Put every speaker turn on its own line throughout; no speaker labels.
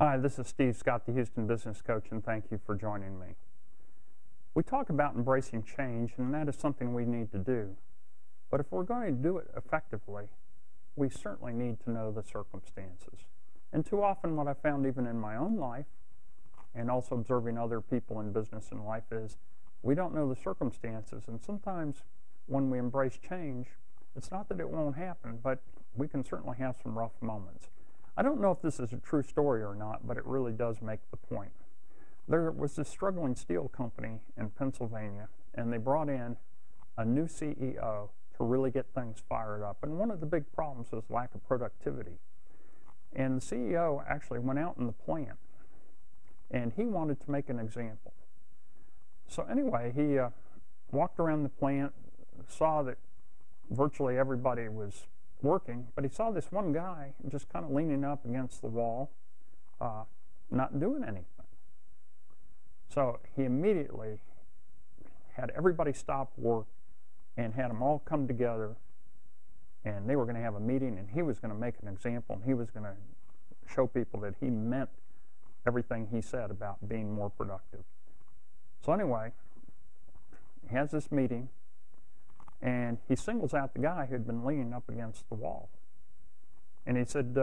Hi, this is Steve Scott, the Houston Business Coach, and thank you for joining me. We talk about embracing change, and that is something we need to do. But if we're going to do it effectively, we certainly need to know the circumstances. And too often what I found even in my own life, and also observing other people in business and life, is we don't know the circumstances. And sometimes when we embrace change, it's not that it won't happen, but we can certainly have some rough moments. I don't know if this is a true story or not, but it really does make the point. There was this struggling steel company in Pennsylvania, and they brought in a new CEO to really get things fired up. And one of the big problems was lack of productivity. And the CEO actually went out in the plant, and he wanted to make an example. So anyway, he walked around the plant, saw that virtually everybody was working, but he saw this one guy just kind of leaning up against the wall, not doing anything. So he immediately had everybody stop work and had them all come together, and they were going to have a meeting, and he was going to make an example, and he was going to show people that he meant everything he said about being more productive. So anyway, he has this meeting, and he singles out the guy who had been leaning up against the wall. And he said,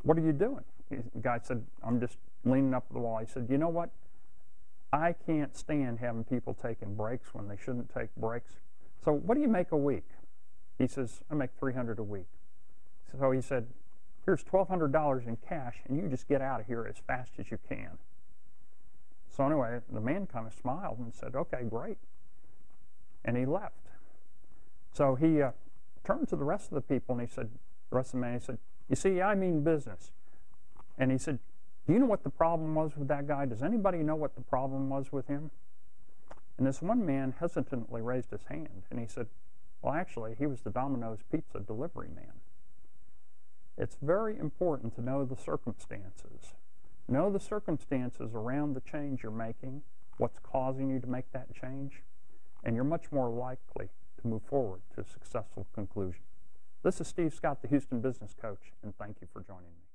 "What are you doing?" The guy said, "I'm just leaning up the wall." He said, "You know what? I can't stand having people taking breaks when they shouldn't take breaks. So what do you make a week?" He says, "I make $300 a week." So he said, "Here's $1,200 in cash, and you just get out of here as fast as you can." So anyway, the man kind of smiled and said, "Okay, great." And he left. So he turned to the rest of the people, and he said, the rest of the man, he said, "You see, I mean business." And he said, "Do you know what the problem was with that guy? Does anybody know what the problem was with him?" And this one man hesitantly raised his hand, and he said, "Well, actually, he was the Domino's Pizza delivery man." It's very important to know the circumstances. Know the circumstances around the change you're making, what's causing you to make that change, and you're much more likely to move forward to a successful conclusion. This is Steve Scott, the Houston Business Coach, and thank you for joining me.